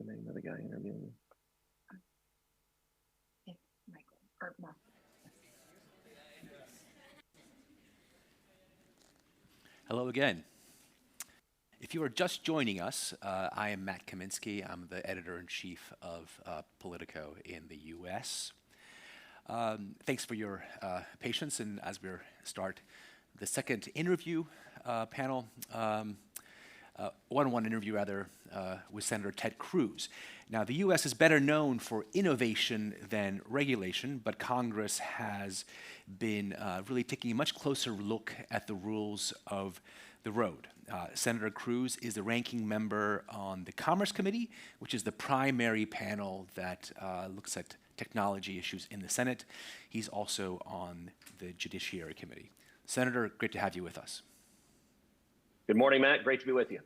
the name of the guy interviewing? Michael or Mark. Hello again. If you are just joining us, I am Matt Kaminsky. I'm the editor-in-chief of Politico in the U.S. Thanks for your patience, and as we start the second interview panel, one-on-one interview rather, with Senator Ted Cruz. Now, the U.S. is better known for innovation than regulation, but Congress has been really taking a much closer look at the rules of the road. Senator Cruz is the ranking member on the Commerce Committee, which is the primary panel that looks at technology issues in the Senate. He's also on the Judiciary Committee. Senator, great to have you with us. Good morning, Matt. Great to be with you.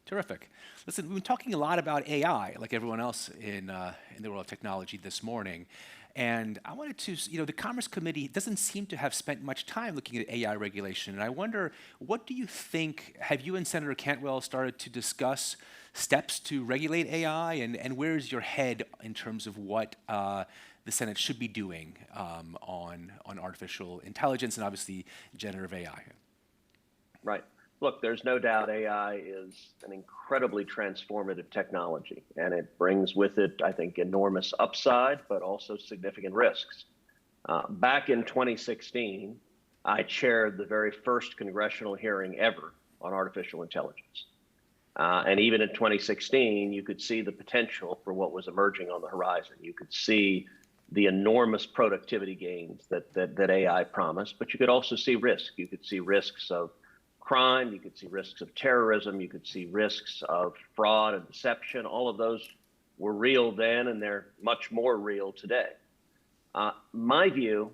Terrific. Listen, we've been talking a lot about AI, like everyone else in the world of technology this morning. And I wanted to, the Commerce Committee doesn't seem to have spent much time looking at AI regulation. And I wonder, what do you think, have you and Senator Cantwell started to discuss steps to regulate AI? And where's your head in terms of what the Senate should be doing on artificial intelligence and obviously generative AI? Right. Look, there's no doubt AI is an incredibly transformative technology, and it brings with it, I think, enormous upside, but also significant risks. Back in 2016, I chaired the very first congressional hearing ever on artificial intelligence. And even in 2016, you could see the potential for what was emerging on the horizon. You could see the enormous productivity gains that AI promised, but you could also see risk. You could see risks of crime, you could see risks of terrorism, you could see risks of fraud and deception. All of those were real then, and they're much more real today. My view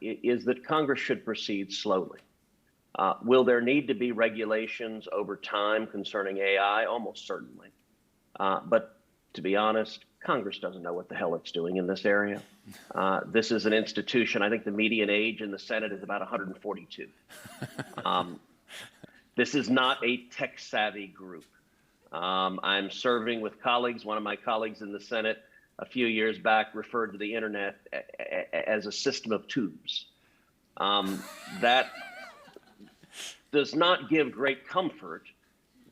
is that Congress should proceed slowly. Will there need to be regulations over time concerning AI? Almost certainly. But to be honest, Congress doesn't know what the hell it's doing in this area. This is an institution, I think the median age in the Senate is about 142. This is not a tech-savvy group. I'm serving with colleagues. One of my colleagues in the Senate a few years back referred to the internet as a system of tubes. That does not give great comfort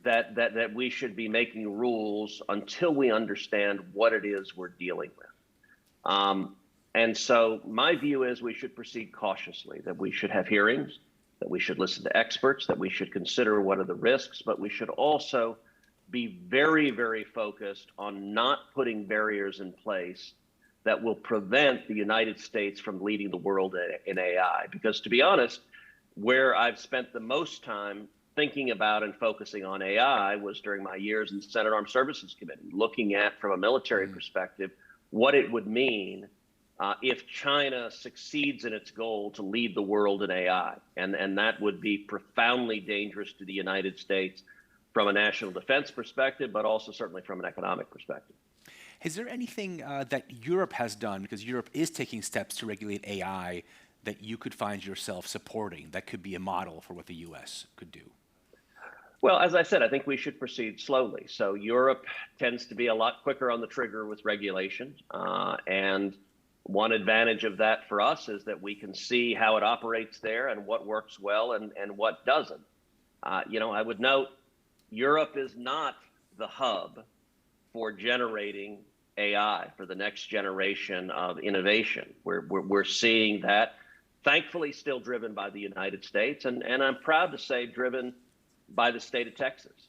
that we should be making rules until we understand what it is we're dealing with. And so my view is we should proceed cautiously, that we should have hearings, that we should listen to experts, that we should consider what are the risks, but we should also be very, very focused on not putting barriers in place that will prevent the United States from leading the world in AI. Because to be honest, where I've spent the most time thinking about and focusing on AI was during my years in the Senate Armed Services Committee, looking at, from a military perspective, what it would mean if China succeeds in its goal to lead the world in AI. And that would be profoundly dangerous to the United States from a national defense perspective, but also certainly from an economic perspective. Is there anything that Europe has done, because Europe is taking steps to regulate AI, that you could find yourself supporting that could be a model for what the U.S. could do? Well, as I said, I think we should proceed slowly. So Europe tends to be a lot quicker on the trigger with regulation, and one advantage of that for us is that we can see how it operates there and what works well and what doesn't. I would note Europe is not the hub for generating AI for the next generation of innovation. We're seeing that, thankfully, still driven by the United States, and I'm proud to say driven by the state of Texas.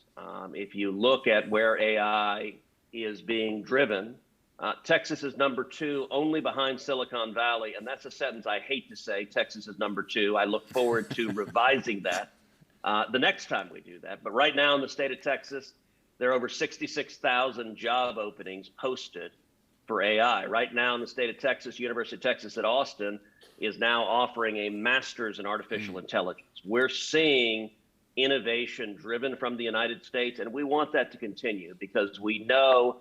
If you look at where AI is being driven, Texas is number 2, only behind Silicon Valley. And that's a sentence I hate to say, Texas is number 2. I look forward to revising that the next time we do that. But right now in the state of Texas, there are over 66,000 job openings posted for AI. Right now in the state of Texas, University of Texas at Austin is now offering a master's in artificial intelligence. We're seeing innovation driven from the United States, and we want that to continue because we know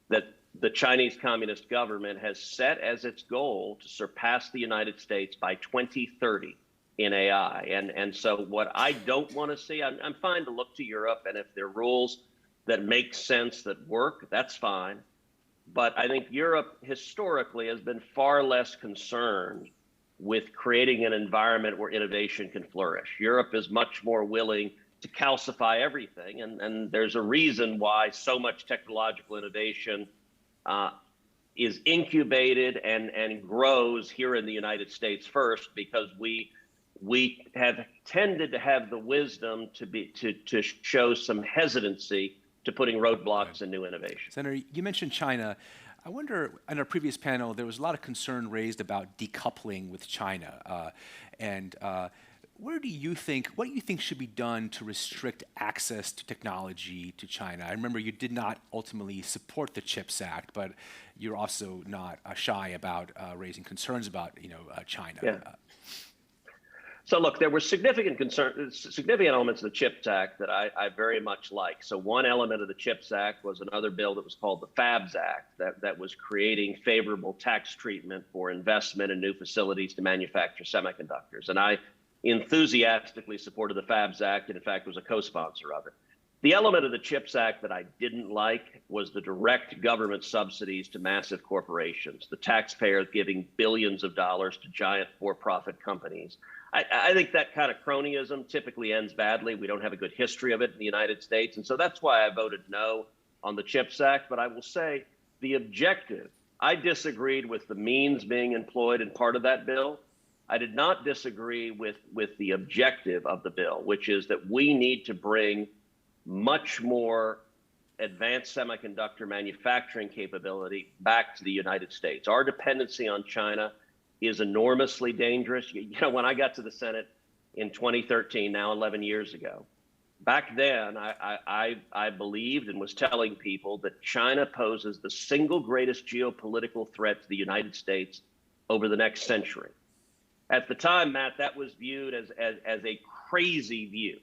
that the Chinese Communist government has set as its goal to surpass the United States by 2030 in AI. And so what I don't want to see, I'm fine to look to Europe, and if their rules that make sense, that work, that's fine. But I think Europe historically has been far less concerned with creating an environment where innovation can flourish. Europe is much more willing to calcify everything. And there's a reason why so much technological innovation is incubated and grows here in the United States first, because we have tended to have the wisdom to show some hesitancy to putting roadblocks in new innovation. Senator, you mentioned China. I wonder, in our previous panel, there was a lot of concern raised about decoupling with China. What do you think should be done to restrict access to technology to China? I remember you did not ultimately support the CHIPS Act, but you're also not shy about raising concerns about China. Yeah. So look, there were significant elements of the CHIPS Act that I very much like. So one element of the CHIPS Act was another bill that was called the FABS Act that was creating favorable tax treatment for investment in new facilities to manufacture semiconductors. And I enthusiastically supported the FABS Act, and in fact was a co-sponsor of it. The element of the CHIPS Act that I didn't like was the direct government subsidies to massive corporations, the taxpayer giving billions of dollars to giant for-profit companies. I think that kind of cronyism typically ends badly. We don't have a good history of it in the United States. And so that's why I voted no on the CHIPS Act. But I will say the objective, I disagreed with the means being employed in part of that bill. I did not disagree with the objective of the bill, which is that we need to bring much more advanced semiconductor manufacturing capability back to the United States. Our dependency on China is enormously dangerous. When I got to the Senate in 2013, now 11 years ago, back then I believed and was telling people that China poses the single greatest geopolitical threat to the United States over the next century. At the time, Matt, that was viewed as a crazy view.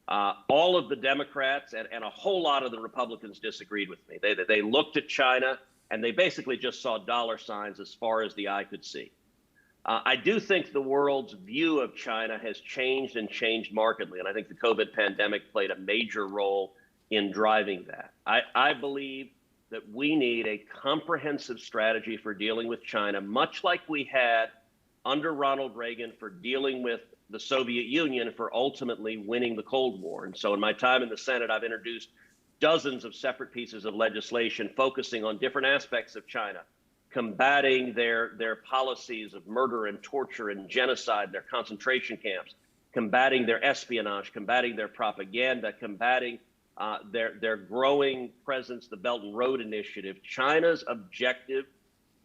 All of the Democrats and a whole lot of the Republicans disagreed with me. They looked at China and they basically just saw dollar signs as far as the eye could see. I do think the world's view of China has changed and changed markedly. And I think the COVID pandemic played a major role in driving that. I believe that we need a comprehensive strategy for dealing with China, much like we had under Ronald Reagan for dealing with the Soviet Union for ultimately winning the Cold War. And so in my time in the Senate, I've introduced dozens of separate pieces of legislation focusing on different aspects of China, combating their policies of murder and torture and genocide, their concentration camps, combating their espionage, combating their propaganda, combating their growing presence, the Belt and Road Initiative. China's objective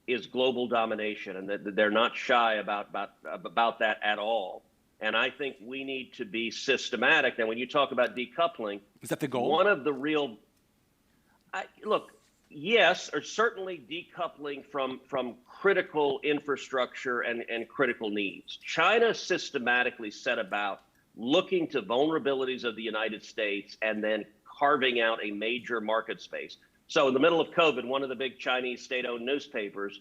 is global domination, and that they're not shy about that at all. And I think we need to be systematic. And when you talk about decoupling, is that the goal? One of the real, look, yes, or certainly decoupling from critical infrastructure and critical needs. China systematically set about looking to vulnerabilities of the United States and then carving out a major market space. So in the middle of COVID, one of the big Chinese state-owned newspapers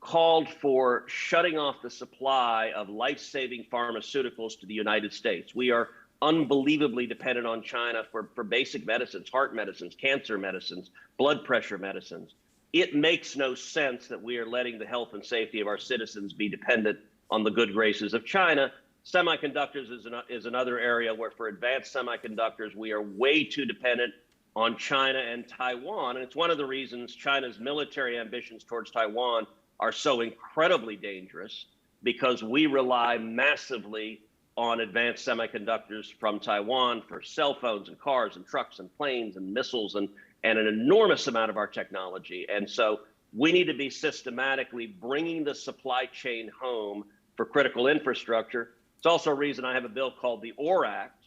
called for shutting off the supply of life-saving pharmaceuticals to the United States. We are unbelievably dependent on China for basic medicines, heart medicines, cancer medicines, blood pressure medicines. It makes no sense that we are letting the health and safety of our citizens be dependent on the good graces of China. Semiconductors is another area where for advanced semiconductors, we are way too dependent on China and Taiwan. And it's one of the reasons China's military ambitions towards Taiwan are so incredibly dangerous, because we rely massively on advanced semiconductors from Taiwan for cell phones and cars and trucks and planes and missiles and an enormous amount of our technology. And so we need to be systematically bringing the supply chain home for critical infrastructure. It's also a reason I have a bill called the OR Act,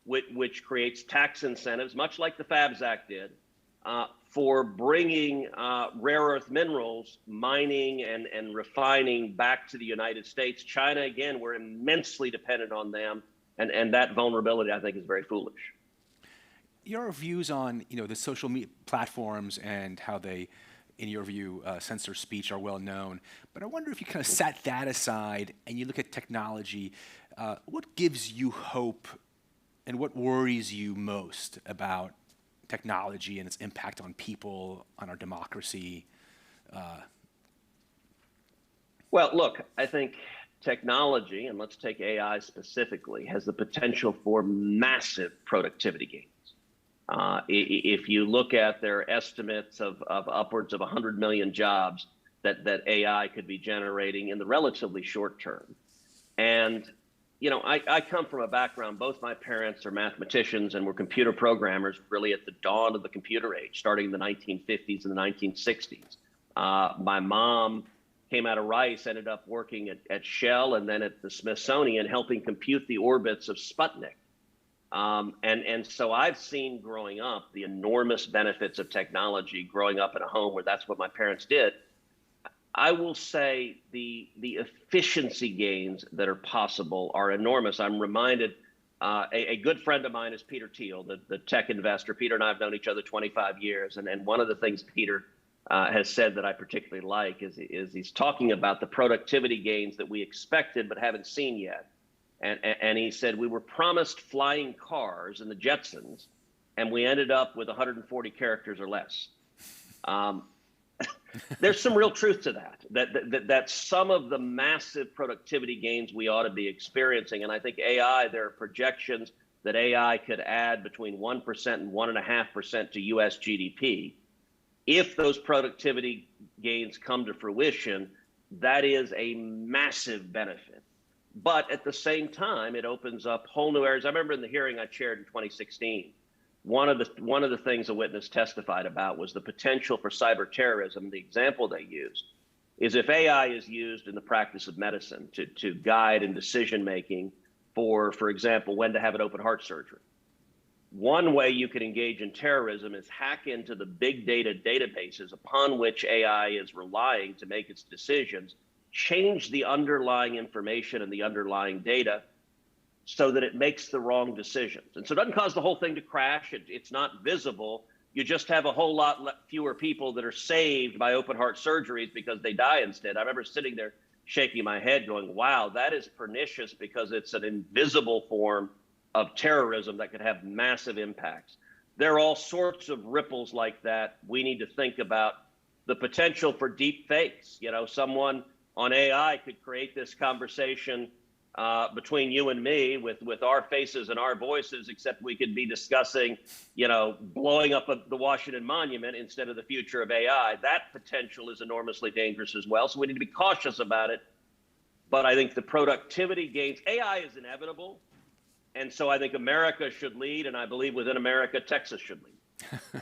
which creates tax incentives, much like the FABS Act did, for bringing rare earth minerals, mining and refining back to the United States. China, again, we're immensely dependent on them, and that vulnerability, I think, is very foolish. Your views on the social media platforms and how they, in your view, censor speech are well known. But I wonder if you kind of sat that aside and you look at technology, what gives you hope and what worries you most about technology and its impact on people, on our democracy? Well, look, I think technology, and let's take AI specifically, has the potential for massive productivity gains. If you look at their estimates of upwards of 100 million jobs that AI could be generating in the relatively short term. And, I come from a background, both my parents are mathematicians and were computer programmers really at the dawn of the computer age, starting in the 1950s and the 1960s. My mom came out of Rice, ended up working at Shell and then at the Smithsonian, helping compute the orbits of Sputnik. And so I've seen growing up the enormous benefits of technology, growing up in a home where that's what my parents did. I will say the efficiency gains that are possible are enormous. I'm reminded, a good friend of mine is Peter Thiel, the tech investor. Peter and I have known each other 25 years. And one of the things Peter has said that I particularly like is he's talking about the productivity gains that we expected but haven't seen yet. And he said, we were promised flying cars in the Jetsons, and we ended up with 140 characters or less. There's some real truth to that some of the massive productivity gains we ought to be experiencing. And I think AI, there are projections that AI could add between 1% and 1.5% to US GDP. If those productivity gains come to fruition, that is a massive benefit. But at the same time, it opens up whole new areas. I remember in the hearing I chaired in 2016, one of the things a witness testified about was the potential for cyber terrorism. The example they used is if AI is used in the practice of medicine to guide in decision making for example, when to have an open heart surgery. One way you can engage in terrorism is hack into the big data databases upon which AI is relying to make its decisions, change the underlying information and the underlying data so that it makes the wrong decisions. And so it doesn't cause the whole thing to crash. It's not visible. You just have a whole lot fewer people that are saved by open heart surgeries because they die instead. I remember sitting there shaking my head going, wow, that is pernicious because it's an invisible form of terrorism that could have massive impacts. There are all sorts of ripples like that. We need to think about the potential for deep fakes. Someone on AI could create this conversation between you and me with our faces and our voices, except we could be discussing, blowing up the Washington Monument instead of the future of AI. That potential is enormously dangerous as well. So we need to be cautious about it. But I think the productivity gains, AI is inevitable. And so I think America should lead. And I believe within America, Texas should lead.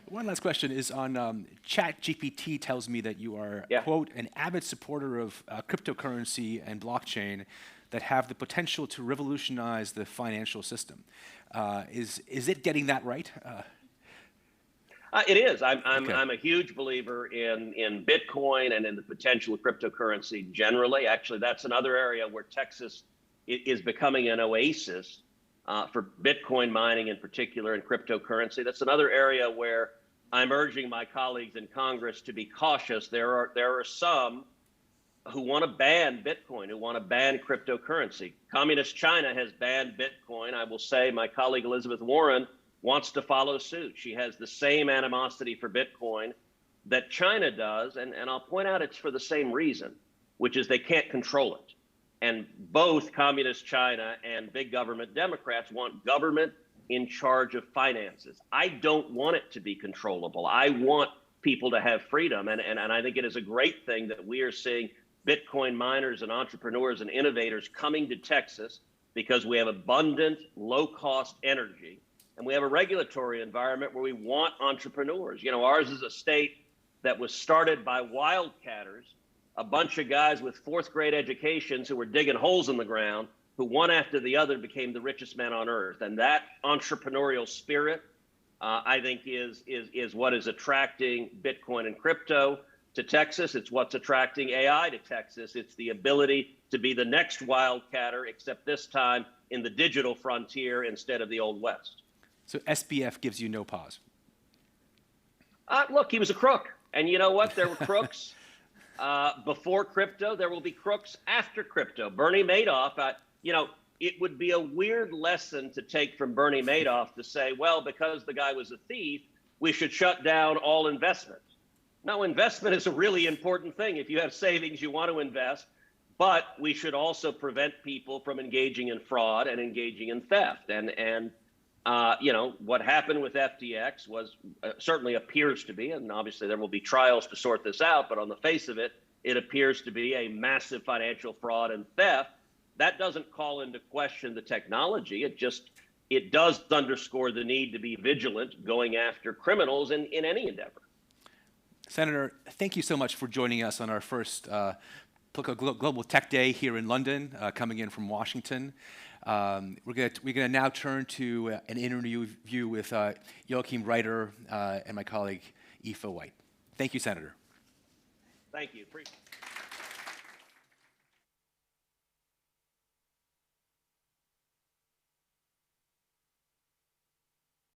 One last question is on ChatGPT tells me that you are, quote, an avid supporter of cryptocurrency and blockchain that have the potential to revolutionize the financial system. Is it getting that right? It is. I'm a huge believer in Bitcoin and in the potential of cryptocurrency generally. Actually, that's another area where Texas is becoming an oasis for Bitcoin mining in particular and cryptocurrency. That's another area where I'm urging my colleagues in Congress to be cautious. There are some who want to ban Bitcoin, who want to ban cryptocurrency. Communist China has banned Bitcoin. I will say my colleague Elizabeth Warren wants to follow suit. She has the same animosity for Bitcoin that China does. And I'll point out it's for the same reason, which is they can't control it. And both Communist China and big government Democrats want government in charge of finances. I don't want it to be controllable. I want people to have freedom. And I think it is a great thing that we are seeing Bitcoin miners and entrepreneurs and innovators coming to Texas because we have abundant, low-cost energy. And we have a regulatory environment where we want entrepreneurs. Ours is a state that was started by wildcatters, a bunch of guys with fourth grade educations who were digging holes in the ground, who one after the other became the richest man on earth. And that entrepreneurial spirit, I think, is what is attracting Bitcoin and crypto to Texas. It's what's attracting AI to Texas. It's the ability to be the next wildcatter, except this time in the digital frontier instead of the old West. So SBF gives you no pause. Look, he was a crook. And you know what? There were crooks before crypto. There will be crooks after crypto. Bernie Madoff, it would be a weird lesson to take from Bernie Madoff to say, well, because the guy was a thief, we should shut down all investment. No, investment is a really important thing. If you have savings, you want to invest, but we should also prevent people from engaging in fraud and engaging in theft. And you know, what happened with FTX was certainly appears to be, and obviously there will be trials to sort this out, but on the face of it, it appears to be a massive financial fraud and theft. That doesn't call into question the technology. It does underscore the need to be vigilant going after criminals in any endeavor. Senator, thank you so much for joining us on our first Global Tech Day here in London, coming in from Washington. We're gonna now turn to an interview with Joachim Reiter and my colleague Aoife White. Thank you, Senator. Thank you. Appreciate it.